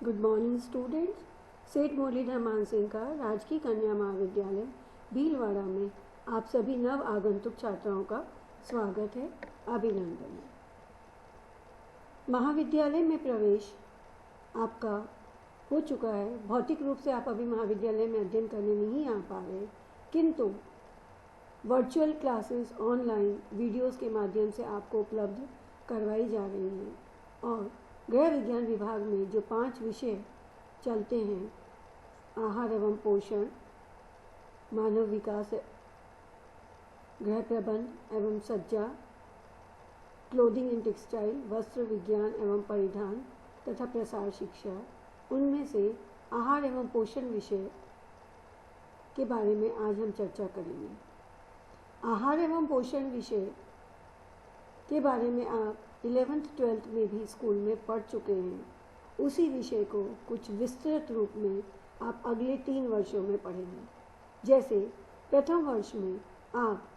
Good morning students. सेठ मुरलीधर मानसिंह का राजकीय कन्या महाविद्यालय भीलवाड़ा में आप सभी नव आगंतुक छात्राओं का स्वागत है, अभिनंदन है। महाविद्यालय में प्रवेश आपका हो चुका है। भौतिक रूप से आप अभी महाविद्यालय में अध्ययन करने नहीं आ पा रहे, किंतु वर्चुअल क्लासेस ऑनलाइन वीडियोस के माध्यम से आपको उपलब्ध करवाई जा रही हैं और गृह विज्ञान विभाग में जो 5 विषय चलते हैं, आहार एवं पोषण, मानव विकास, गृह प्रबंध एवं सज्जा, क्लोथिंग एंड टेक्सटाइल, वस्त्र विज्ञान एवं परिधान तथा प्रसार शिक्षा, उनमें से आहार एवं पोषण विषय के बारे में आज हम चर्चा करेंगे। आहार एवं पोषण विषय के बारे में आप 11th 12th में भी स्कूल में पढ़ चुके हैं। उसी विषय को कुछ विस्तृत रूप में आप अगले 3 वर्षों में पढ़ेंगे। जैसे प्रथम वर्ष में आप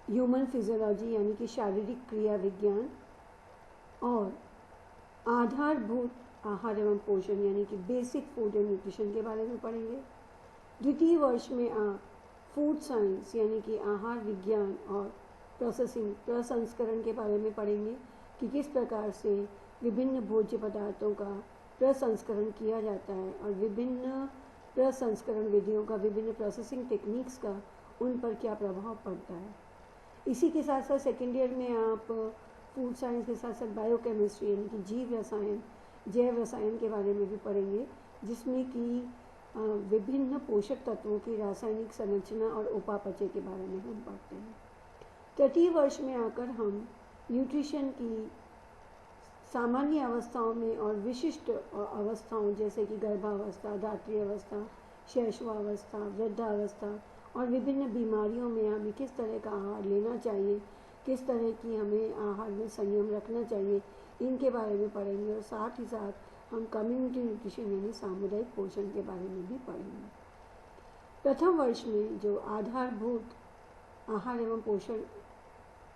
ह्यूमन फिजियोलॉजी यानी कि शारीरिक क्रिया विज्ञान और आधारभूत आहार एवं पोषण यानी कि बेसिक फूड एंड न्यूट्रिशन के बारे में पढ़ेंगे। द्वितीय वर्ष में आप फूड साइंस यानी कि आहार विज्ञान और प्रसंस्करण के बारे में पढ़ेंगे कि किस प्रकार से विभिन्न भोज्य पदार्थों का प्रसंस्करण किया जाता है और विभिन्न प्रसंस्करण विधियों का, विभिन्न प्रोसेसिंग टेक्निक्स का उन पर क्या प्रभाव पड़ता है। इसी के साथ साथ सेकेंड ईयर में आप फूड साइंस के साथ साथ बायोकेमिस्ट्री यानी कि जीव रसायन, जैव रसायन के बारे में भी पढ़ेंगे, जिसमें कि विभिन्न पोषक तत्वों की रासायनिक संरचना और उपापचय के बारे में हम पढ़ते हैं। तृतीय वर्ष में आकर हम न्यूट्रिशन की सामान्य अवस्थाओं में और विशिष्ट अवस्थाओं जैसे कि गर्भावस्था, धात्री अवस्था, शैशवावस्था, वृद्धावस्था और विभिन्न बीमारियों में हमें किस तरह का आहार लेना चाहिए, किस तरह की हमें आहार में संयम रखना चाहिए, इनके बारे में पढ़ेंगे। और साथ ही साथ हम कम्युनिटी न्यूट्रिशन यानी सामुदायिक पोषण के बारे में भी पढ़ेंगे। प्रथम वर्ष में जो आधारभूत आहार एवं पोषण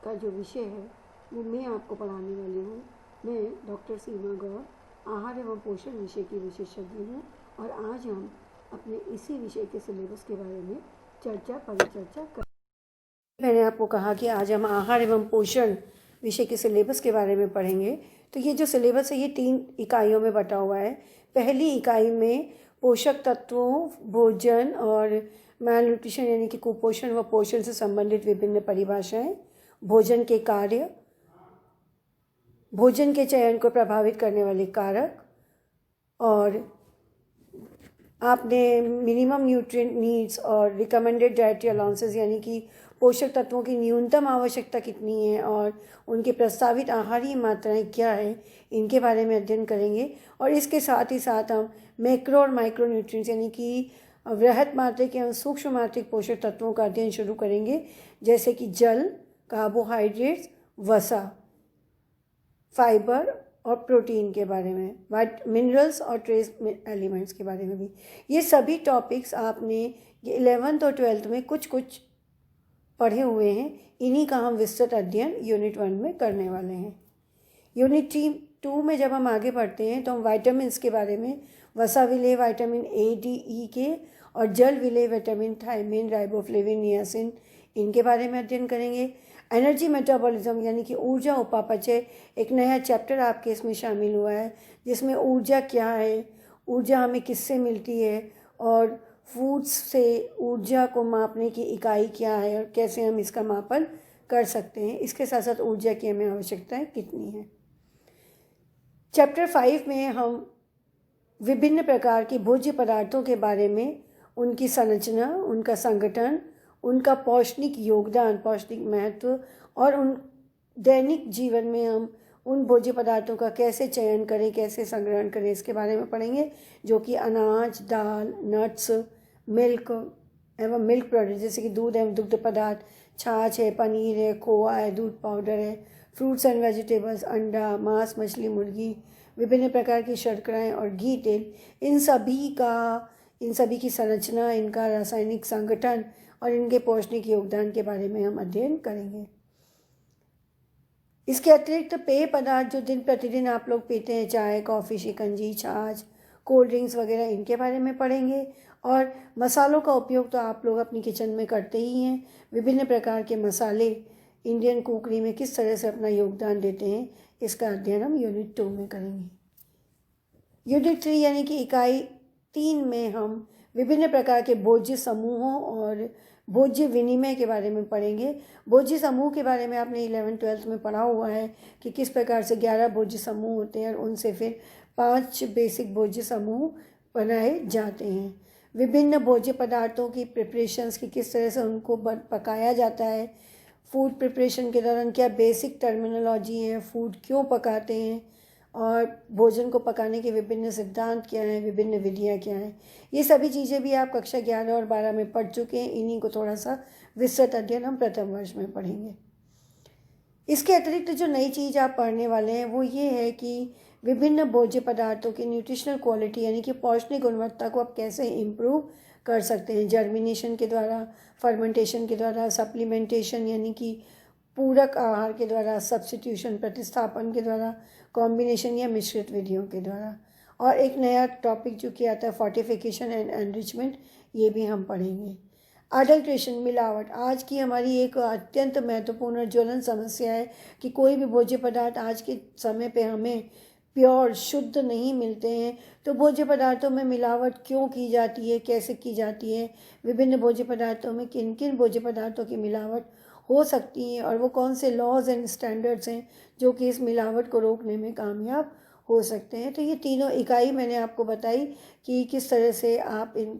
का जो विषय है वो मैं आपको पढ़ाने वाली हूँ। मैं डॉक्टर सीमा गौर, आहार एवं पोषण विषय की विशेषज्ञ हूँ और आज हम अपने इसी विषय के सिलेबस के बारे में परिचर्चा कर। मैंने आपको कहा कि आज हम आहार एवं पोषण विषय के सिलेबस के बारे में पढ़ेंगे। तो ये जो सिलेबस है ये 3 इकाइयों में बटा हुआ है। पहली इकाई में पोषक तत्वों, भोजन और मैल न्यूट्रिशन यानी कि कुपोषण व पोषण से संबंधित विभिन्न परिभाषाएं, भोजन के कार्य, भोजन के चयन को प्रभावित करने वाले कारक और आपने मिनिमम न्यूट्रिएंट नीड्स और रिकमेंडेड डाइटरी अलाउंसेस यानी कि पोषक तत्वों की न्यूनतम आवश्यकता कितनी है और उनकी प्रस्तावित आहारीय मात्राएं क्या है, इनके बारे में अध्ययन करेंगे। और इसके साथ ही साथ हम मैक्रो और माइक्रो न्यूट्रिएंट्स यानी कि वृहत मात्रिक या सूक्ष्म मात्रिक पोषक तत्वों का अध्ययन शुरू करेंगे, जैसे कि जल, कार्बोहाइड्रेट्स, वसा, फाइबर और प्रोटीन के बारे में, मिनरल्स और ट्रेस एलिमेंट्स के बारे में भी। ये सभी टॉपिक्स आपने 11th और 12th में कुछ कुछ पढ़े हुए हैं। इन्हीं का हम विस्तृत अध्ययन यूनिट 1 में करने वाले हैं। यूनिट 2 में जब हम आगे बढ़ते हैं तो हम वाइटामिन के बारे में, वसा विलेय विटामिन ए, डी, ई के और जल विलेय विटामिन थायमिन, राइबोफ्लेविन, नियासिन, इनके बारे में अध्ययन करेंगे। एनर्जी मेटाबॉलिज्म यानी कि ऊर्जा उपापचय, एक नया चैप्टर आपके इसमें शामिल हुआ है, जिसमें ऊर्जा क्या है, ऊर्जा हमें किससे मिलती है और फूड्स से ऊर्जा को मापने की इकाई क्या है और कैसे हम इसका मापन कर सकते हैं। इसके साथ साथ ऊर्जा की हमें आवश्यकताएं कितनी है। चैप्टर 5 में हम विभिन्न प्रकार के भोज्य पदार्थों के बारे में, उनकी संरचना, उनका संगठन, उनका पौष्टिक योगदान, पौष्टिक महत्व और उन दैनिक जीवन में हम उन भोज्य पदार्थों का कैसे चयन करें, कैसे संग्रहण करें, इसके बारे में पढ़ेंगे, जो कि अनाज, दाल, नट्स, मिल्क एवं मिल्क प्रोडक्ट जैसे कि दूध एवं दुग्ध पदार्थ, छाछ है, पनीर है, खोआ है, दूध पाउडर है, फ्रूट्स एंड वेजिटेबल्स, अंडा, मांस, मछली, मुर्गी, विभिन्न प्रकार की शर्कराएँ और घी, तेल, इन सभी की संरचना, इनका रासायनिक संगठन और इनके पौष्टिक योगदान के बारे में हम अध्ययन करेंगे। इसके अतिरिक्त पेय पदार्थ जो दिन प्रतिदिन आप लोग पीते हैं, चाय, कॉफ़ी, शिकंजी, छाछ, कोल्ड ड्रिंक्स वगैरह, इनके बारे में पढ़ेंगे। और मसालों का उपयोग तो आप लोग अपनी किचन में करते ही हैं। विभिन्न प्रकार के मसाले इंडियन कुकरी में किस तरह से अपना योगदान देते हैं, इसका अध्ययन हम यूनिट 2 में करेंगे। यूनिट 3 यानी कि इकाई 3 में हम विभिन्न प्रकार के भोज्य समूहों और भोज्य विनिमय के बारे में पढ़ेंगे। भोज्य समूह के बारे में आपने 11th-12th में पढ़ा हुआ है कि किस प्रकार से 11 भोज्य समूह होते हैं और उनसे फिर 5 बेसिक भोज्य समूह बनाए जाते हैं। विभिन्न भोज्य पदार्थों की प्रिपरेशंस की किस तरह से उनको पकाया जाता है, फूड प्रिपरेशन के दौरान क्या बेसिक टर्मिनोलॉजी है, फूड क्यों पकाते हैं और भोजन को पकाने के विभिन्न सिद्धांत क्या हैं, विभिन्न विधियाँ क्या हैं, ये सभी चीज़ें भी आप कक्षा 11 और 12 में पढ़ चुके हैं। इन्हीं को थोड़ा सा विस्तृत अध्ययन हम प्रथम वर्ष में पढ़ेंगे। इसके अतिरिक्त जो नई चीज़ आप पढ़ने वाले हैं वो ये है कि विभिन्न भोज्य पदार्थों की न्यूट्रिशनल क्वालिटी यानी कि पौष्टिक गुणवत्ता को आप कैसे इम्प्रूव कर सकते हैं, जर्मिनेशन के द्वारा, फर्मेंटेशन के द्वारा, सप्लीमेंटेशन यानी कि पूरक आहार के द्वारा, सब्स्टिट्यूशन प्रतिस्थापन के द्वारा, कॉम्बिनेशन या मिश्रित विधियों के द्वारा। और एक नया टॉपिक जो कि आता है फोर्टिफिकेशन एंड एनरिचमेंट, ये भी हम पढ़ेंगे। अडल्ट्रेशन, मिलावट, आज की हमारी एक अत्यंत महत्वपूर्ण और ज्वलन समस्या है कि कोई भी भोज्य पदार्थ आज के समय पे हमें प्योर शुद्ध नहीं मिलते हैं। तो भोज्य पदार्थों में मिलावट क्यों की जाती है, कैसे की जाती है, विभिन्न भोज्य पदार्थों में किन किन भोज्य पदार्थों की मिलावट हो सकती है और वो कौन से लॉज एंड स्टैंडर्ड्स हैं जो कि इस मिलावट को रोकने में कामयाब हो सकते हैं। तो ये तीनों इकाई मैंने आपको बताई कि किस तरह से आप इन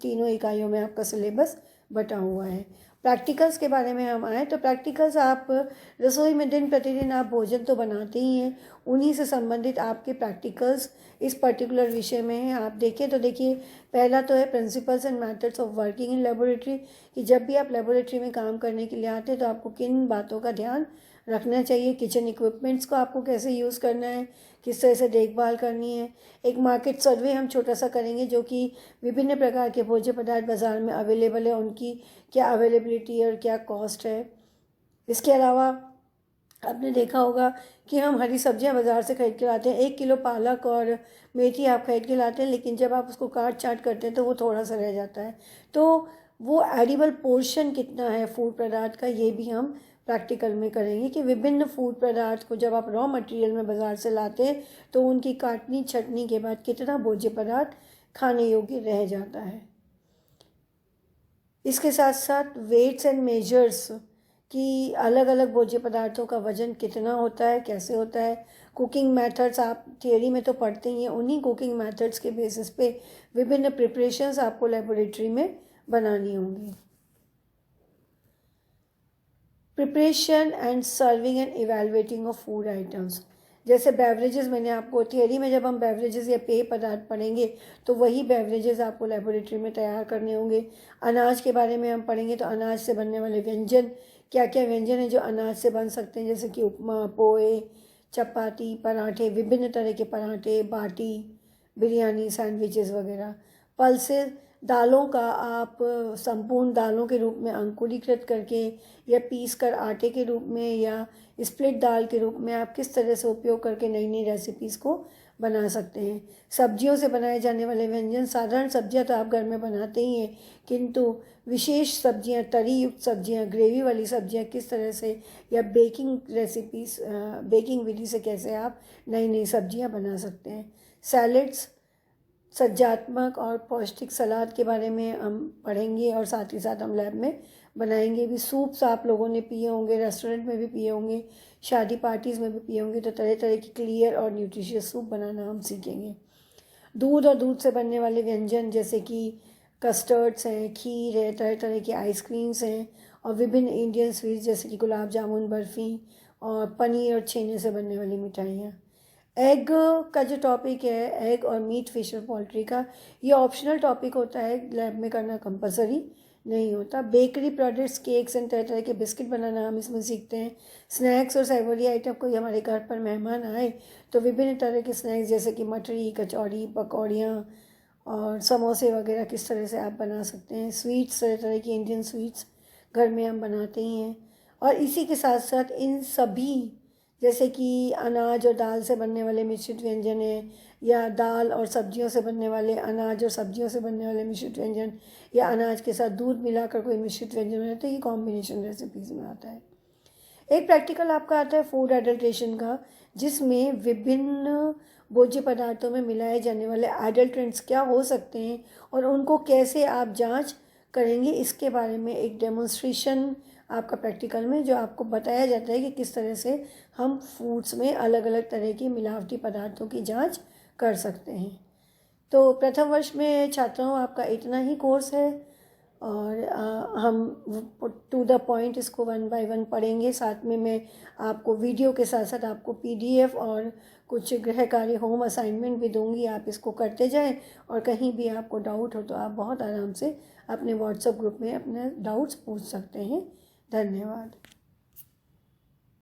तीनों इकाइयों में आपका सिलेबस बटा हुआ है। प्रैक्टिकल्स के बारे में हम आए तो प्रैक्टिकल्स, आप रसोई में दिन प्रतिदिन आप भोजन तो बनाते ही हैं, उन्हीं से संबंधित आपके प्रैक्टिकल्स इस पर्टिकुलर विषय में हैं। आप देखें तो देखिए, पहला तो है principles and methods of working in laboratory, कि जब भी आप लेबोरेटरी में काम करने के लिए आते हैं तो आपको किन बातों का ध्यान रखना चाहिए, किचन इक्विपमेंट्स को आपको कैसे यूज़ करना है, किस तरह से देखभाल करनी है। एक मार्केट सर्वे हम छोटा सा करेंगे जो कि विभिन्न प्रकार के भोज्य पदार्थ बाज़ार में अवेलेबल है, उनकी क्या अवेलेबिलिटी है और क्या कॉस्ट है। इसके अलावा आपने देखा होगा कि हम हरी सब्जियां बाज़ार से खरीद के लाते हैं, 1 किलो पालक और मेथी आप खरीद के लाते हैं, लेकिन जब आप उसको काट चाट करते हैं तो वो थोड़ा सा रह जाता है। तो वो एडिबल पोर्शन कितना है फूड पदार्थ का, ये भी हम प्रैक्टिकल में करेंगे कि विभिन्न फूड पदार्थ को जब आप रॉ मटेरियल में बाज़ार से लाते हैं तो उनकी काटनी छटनी के बाद कितना भोज्य पदार्थ खाने योग्य रह जाता है। इसके साथ साथ वेट्स एंड मेजर्स कि अलग अलग भोज्य पदार्थों का वजन कितना होता है, कैसे होता है। कुकिंग मेथड्स आप थियोरी में तो पढ़ते ही हैं, उन्हीं कुकिंग मेथड्स के बेसिस पे विभिन्न प्रिपरेशंस आपको लेबोरेटरी में बनानी होंगी। Preparation and serving and evaluating of food items, जैसे बेवरेजेस, मैंने आपको थियोरी में जब हम बेवरेजेस या पेय पदार्थ पढ़ेंगे तो वही बेवरेजेस आपको लेबोरेटरी में तैयार करने होंगे। अनाज के बारे में हम पढ़ेंगे तो अनाज से बनने वाले व्यंजन, क्या क्या व्यंजन हैं जो अनाज से बन सकते हैं, जैसे कि उपमा, पोहे, चपाती, पराठे, विभिन्न तरह के पराठे, बाटी, बिरयानी, सैंडविचेस वगैरह। पल्सेस, दालों का आप संपूर्ण दालों के रूप में अंकुरीकृत करके या पीस कर आटे के रूप में या स्प्लिट दाल के रूप में आप किस तरह से उपयोग करके नई नई रेसिपीज़ को बना सकते हैं। सब्जियों से बनाए जाने वाले व्यंजन, साधारण सब्जियां तो आप घर में बनाते ही हैं, किंतु विशेष सब्जियां, तरी युक्त सब्जियां, ग्रेवी वाली सब्जियां किस तरह से, या बेकिंग रेसिपीज़, बेकिंग विधि से कैसे आप नई नई सब्जियां बना सकते हैं। सैलेड्स, सज्जात्मक और पौष्टिक सलाद के बारे में हम पढ़ेंगे और साथ ही साथ हम लैब में बनाएंगे भी। सूप्स आप लोगों ने पिए होंगे, रेस्टोरेंट में भी पिए होंगे, शादी पार्टीज़ में भी पिए होंगे, तो तरह तरह की क्लियर और न्यूट्रिशियस सूप बनाना हम सीखेंगे। दूध और दूध से बनने वाले व्यंजन जैसे कि कस्टर्ड्स हैं, खीर है, तरह तरह की आइसक्रीम्स हैं और विभिन्न इंडियन स्वीट्स जैसे कि गुलाब जामुन, बर्फ़ी और पनीर और छेने से बनने वाली मिठाइयाँ। एग का जो टॉपिक है, एग और मीट, फिश और पोल्ट्री का, ये ऑप्शनल टॉपिक होता है, लैब में करना कंपलसरी नहीं होता। बेकरी प्रोडक्ट्स, केक्स एंड तरह तरह के बिस्किट बनाना हम इसमें सीखते हैं। स्नैक्स और सैवरी आइटम, कोई हमारे घर पर मेहमान आए तो विभिन्न तरह के स्नैक्स जैसे कि मठरी, कचौड़ी, पकौड़ियाँ और समोसे वगैरह किस तरह से आप बना सकते हैं। स्वीट्स, तरह तरह की इंडियन स्वीट्स घर में हम बनाते ही हैं। और इसी के साथ साथ इन सभी जैसे कि अनाज और दाल से बनने वाले मिश्रित व्यंजन है, या दाल और सब्जियों से बनने वाले, अनाज और सब्जियों से बनने वाले मिश्रित व्यंजन, या अनाज के साथ दूध मिलाकर कोई मिश्रित व्यंजन है, तो ये कॉम्बिनेशन रेसिपीज़ में आता है। एक प्रैक्टिकल आपका आता है फूड एडल्ट्रेशन का, जिसमें विभिन्न भोज्य पदार्थों में मिलाए जाने वाले एडल्ट्रेंट्स क्या हो सकते हैं और उनको कैसे आप जांच करेंगे, इसके बारे में एक डेमोन्स्ट्रेशन आपका प्रैक्टिकल में, जो आपको बताया जाता है कि किस तरह से हम फूड्स में अलग अलग तरह की मिलावटी पदार्थों की जांच कर सकते हैं। तो प्रथम वर्ष में छात्रों आपका इतना ही कोर्स है, और हम टू द पॉइंट इसको 1 बाय 1 पढ़ेंगे। साथ में मैं आपको वीडियो के साथ साथ आपको PDF और कुछ गृह कार्य होम असाइनमेंट भी दूंगी, आप इसको करते जाएं, और कहीं भी आपको डाउट हो तो आप बहुत आराम से अपने व्हाट्सएप ग्रुप में अपने डाउट्स पूछ सकते हैं। धन्यवाद।